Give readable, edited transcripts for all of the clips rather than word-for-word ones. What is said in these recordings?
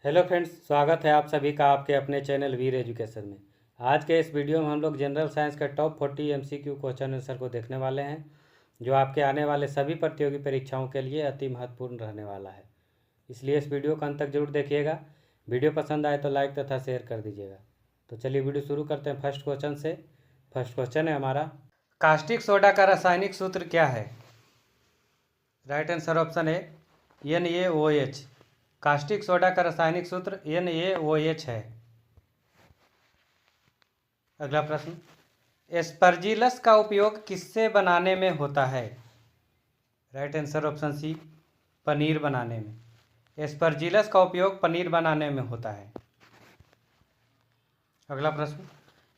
Hello friends, स्वागत है आप सभी का आपके अपने चैनल वीर एजुकेशन में। आज के इस वीडियो में हम लोग जनरल साइंस का टॉप 40 एमसीक्यू क्वेश्चन आंसर को देखने वाले हैं, जो आपके आने वाले सभी प्रतियोगी परीक्षाओं के लिए अति महत्वपूर्ण रहने वाला है। इसलिए इस वीडियो को अंत तक जरूर देखिएगा। वीडियो पसंद आए तो लाइक तथा शेयर कर दीजिएगा। तो चलिए वीडियो शुरू करते हैं फर्स्ट क्वेश्चन से। फर्स्ट क्वेश्चन है हमारा, कास्टिक सोडा का रासायनिक सूत्र क्या है? राइट आंसर ऑप्शन है NaOH। कास्टिक सोडा का रासायनिक सूत्र NaOH है। अगला प्रश्न, एस्परजिलस का उपयोग किससे बनाने में होता है? राइट आंसर ऑप्शन सी, पनीर बनाने में। एस्परजिलस का उपयोग पनीर बनाने में होता है। अगला प्रश्न,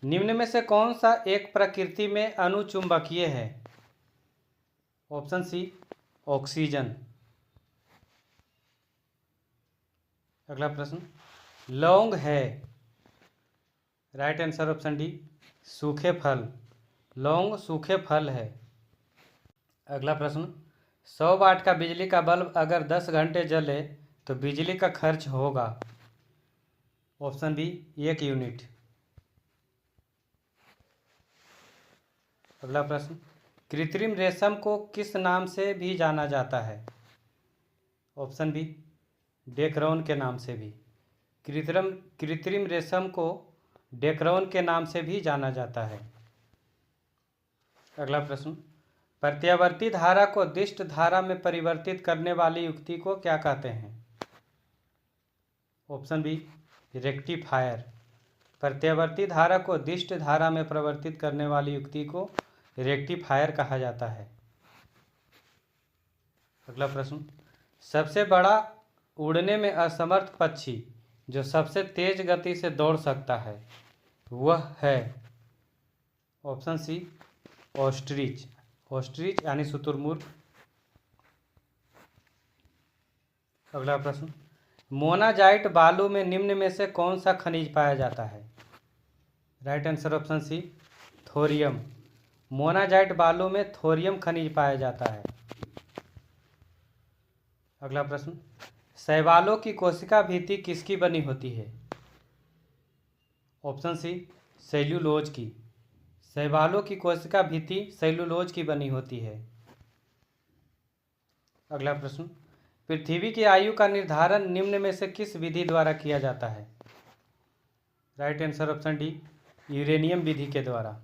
निम्न में से कौन सा एक प्रकृति में अनुचुंबकीय है? Option C, oxygen. अगला प्रश्न, लौंग है। राइट आंसर ऑप्शन डी, सूखे फल। लौंग सूखे फल है। अगला प्रश्न, 100 वाट का बिजली का बल्ब अगर 10 घंटे जले तो बिजली का खर्च होगा? Option B, 1 unit. अगला प्रश्न, कृत्रिम रेशम को किस नाम से भी जाना जाता है? ऑप्शन बी, डेकरॉन के नाम से भी। कृत्रिम रेशम को डेकरॉन के नाम से भी जाना जाता है। अगला प्रश्न, प्रत्यावर्ती धारा को दिष्ट धारा में परिवर्तित करने वाली युक्ति को क्या कहते हैं? Option B, rectifier. प्रत्यावर्ती धारा को दिष्ट धारा में परिवर्तित करने वाली युक्ति को रेक्टिफायर कहा जाता है। अगला प्रश्न, सबसे बड़ा उड़ने में असमर्थ पक्षी जो सबसे तेज गति से दौड़ सकता है वह है? ऑप्शन सी, ऑस्ट्रिच। ऑस्ट्रिच यानी शुतुरमुर्ग। अगला प्रश्न, मोनाजाइट बालू में निम्न में से कौन सा खनिज पाया जाता है? Right answer option C, thorium. Monazite बालू में थोरियम खनिज पाया जाता है। अगला प्रश्न, शैवालों की कोशिका भित्ति किसकी बनी होती है? ऑप्शन सी, सेल्यूलोज की। शैवालों की कोशिका भित्ति सेल्यूलोज की बनी होती है। अगला प्रश्न, पृथ्वी की आयु का निर्धारण निम्न में से किस विधि द्वारा किया जाता है? Right answer option D, uranium विधि के द्वारा।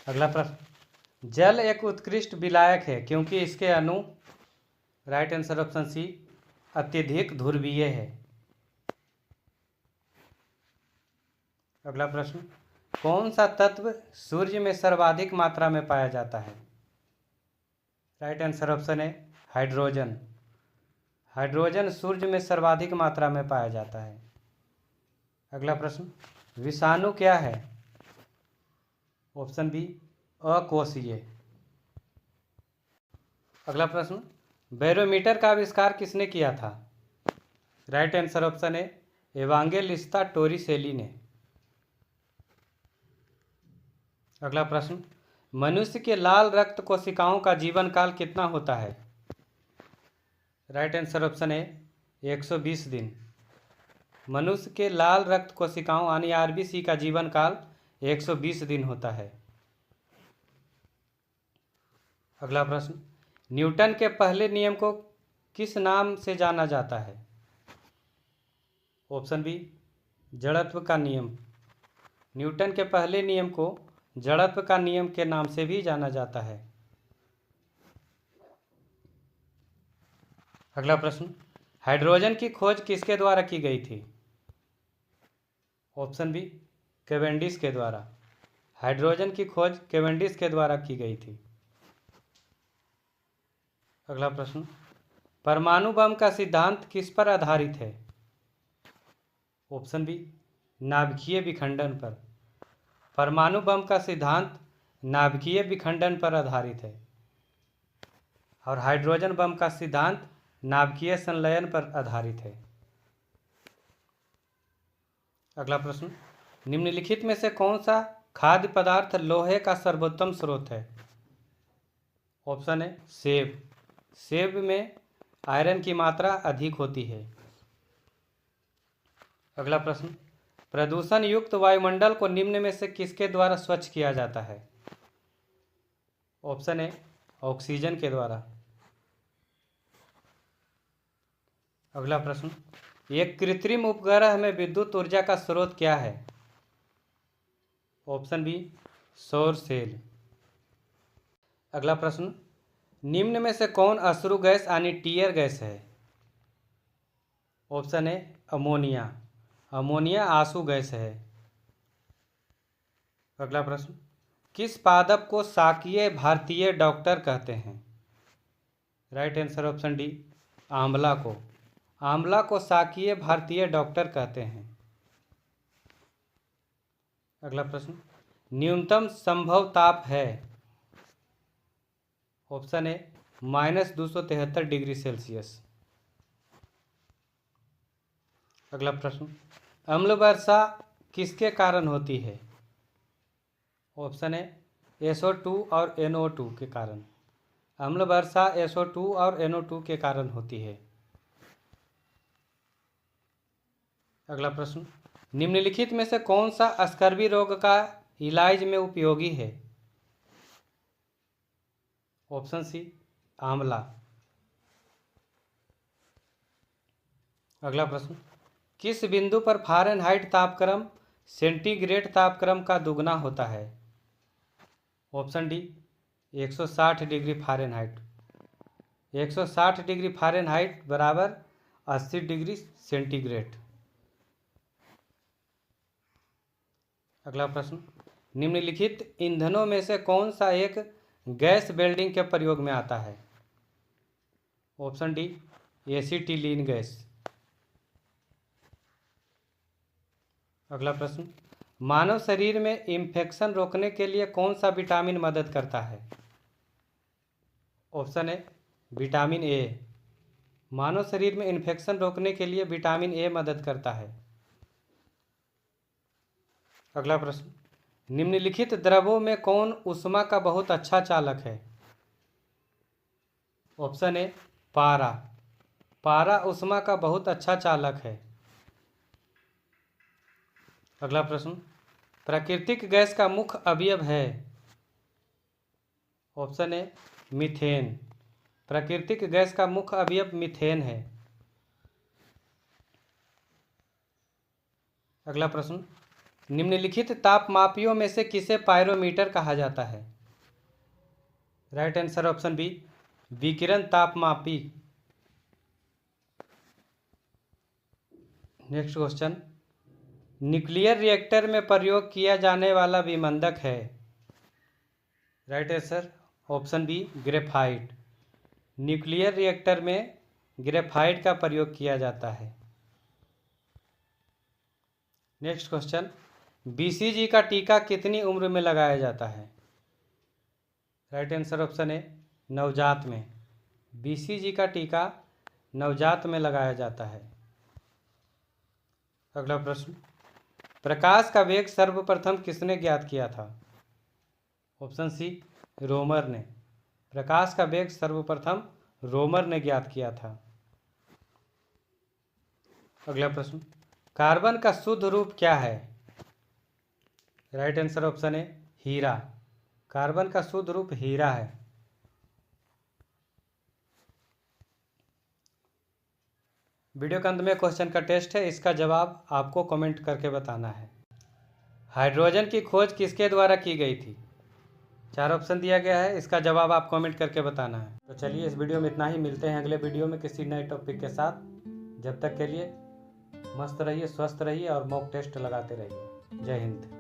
अगला प्रश्न, जल एक उत्कृष्ट विलायक है क्योंकि इसके अणु? राइट आंसर ऑप्शन सी, अत्यधिक ध्रुवीय है। अगला प्रश्न, कौन सा तत्व सूर्य में सर्वाधिक मात्रा में पाया जाता है? राइट आंसर ऑप्शन है हाइड्रोजन। हाइड्रोजन सूर्य में सर्वाधिक मात्रा में पाया जाता है। अगला प्रश्न, विषाणु क्या है? ऑप्शन बी, अकोषीय। अगला प्रश्न, बैरोमीटर का आविष्कार किसने किया था? राइट आंसर ऑप्शन है एवांजेलिस्ता टोरिसेली ने। अगला प्रश्न, मनुष्य के लाल रक्त कोशिकाओं का जीवन काल कितना होता है? राइट आंसर ऑप्शन है 120 दिन। मनुष्य के लाल रक्त कोशिकाओं यानी आरबीसी का जीवन काल 120 दिन होता है। अगला प्रश्न, न्यूटन के पहले नियम को किस नाम से जाना जाता है? ऑप्शन बी, जड़त्व का नियम। न्यूटन के पहले नियम को जड़त्व का नियम के नाम से भी जाना जाता है। अगला प्रश्न, हाइड्रोजन की खोज किसके द्वारा की गई थी? ऑप्शन बी, कैवेंडिश के द्वारा। हाइड्रोजन की खोज कैवेंडिश के द्वारा की गई थी। अगला प्रश्न, परमाणु बम का सिद्धांत किस पर आधारित है? ऑप्शन बी, नाभिकीय विखंडन पर। परमाणु बम का सिद्धांत नाभिकीय विखंडन पर आधारित है और हाइड्रोजन बम का सिद्धांत नाभिकीय संलयन पर आधारित है। अगला प्रश्न, निम्नलिखित में से कौन सा खाद्य पदार्थ लोहे का सर्वोत्तम स्रोत है? ऑप्शन है सेब। सेब में आयरन की मात्रा अधिक होती है। अगला प्रश्न, प्रदूषण युक्त वायुमंडल को निम्न में से किसके द्वारा स्वच्छ किया जाता है? ऑप्शन ए, ऑक्सीजन के द्वारा। अगला प्रश्न, एक कृत्रिम उपग्रह में विद्युत ऊर्जा का स्रोत क्या है? ऑप्शन बी, सौर सेल। अगला प्रश्न, निम्न में से कौन अश्रु गैस यानी टीयर गैस है? Option A, ammonia. अमोनिया आंसू गैस है। अगला प्रश्न, किस पादप को शाकीय भारतीय डॉक्टर कहते हैं? राइट आंसर ऑप्शन डी, आंवला को। आंवला को शाकीय भारतीय डॉक्टर कहते हैं। अगला प्रश्न, न्यूनतम संभव ताप है? Option A, -273 degree Celsius. अगला प्रश्न, अम्ल वर्षा किसके कारण होती है? ऑप्शन ए, SO2 और NO2 के कारण। अम्ल वर्षा SO2 और NO2 के कारण होती है। अगला प्रश्न, निम्नलिखित में से कौन सा स्कर्वी रोग का इलाज में उपयोगी है? ऑप्शन सी, आंवला। अगला प्रश्न, किस बिंदु पर फ़ारेनहाइट तापक्रम सेंटीग्रेड तापक्रम का दुगना होता है? Option D, 160 degree Fahrenheit. 160 degree Fahrenheit बराबर 80 डिग्री सेंटीग्रेड। अगला प्रश्न, निम्नलिखित ईंधनों में से कौन सा एक गैस वेल्डिंग के प्रयोग में आता है? Option D, acetylene gas. अगला प्रश्न, मानव शरीर में इन्फेक्शन रोकने के लिए कौन सा विटामिन मदद करता है? Option A, vitamin A. मानव शरीर में इन्फेक्शन रोकने के लिए विटामिन ए मदद करता है। अगला प्रश्न, निम्नलिखित द्रवों में कौन ऊष्मा का बहुत अच्छा चालक है? ऑप्शन ए, पारा। पारा ऊष्मा का बहुत अच्छा चालक है। अगला प्रश्न, प्राकृतिक गैस का मुख्य अवयव है? Option A, methane. प्राकृतिक गैस का मुख्य अवयव मीथेन है। अगला प्रश्न, निम्नलिखित तापमापियों में से किसे पायरोमीटर कहा जाता है? राइट आंसर ऑप्शन बी, विकिरण तापमापी। नेक्स्ट क्वेश्चन, न्यूक्लियर रिएक्टर में प्रयोग किया जाने वाला विमंदक है? Right answer option B, graphite. Nuclear reactor में ग्रेफाइट का प्रयोग किया जाता है। नेक्स्ट क्वेश्चन, BCG का टीका कितनी उम्र में लगाया जाता है? राइट आंसर ऑप्शन ए, नवजात में। BCG का टीका नवजात में लगाया जाता है। अगला प्रश्न, प्रकाश का वेग सर्वप्रथम किसने ज्ञात किया था? ऑप्शन सी, रोमर ने। प्रकाश का वेग सर्वप्रथम रोमर ने ज्ञात किया था। अगला प्रश्न, कार्बन का शुद्ध रूप क्या है? राइट आंसर ऑप्शन ए, हीरा। कार्बन का शुद्ध रूप हीरा है। वीडियो के अंत में क्वेश्चन का टेस्ट है, इसका जवाब आपको कमेंट करके बताना है। हाइड्रोजन की खोज किसके द्वारा की गई थी? 4 ऑप्शन दिया गया है, इसका जवाब आप कमेंट करके बताना है। तो चलिए इस वीडियो में इतना ही, मिलते हैं अगले वीडियो में किसी नए टॉपिक के साथ। जब तक के लिए मस्त रहिए, स्वस्थ रहिए और मॉक टेस्ट लगाते रहिए। जय हिंद।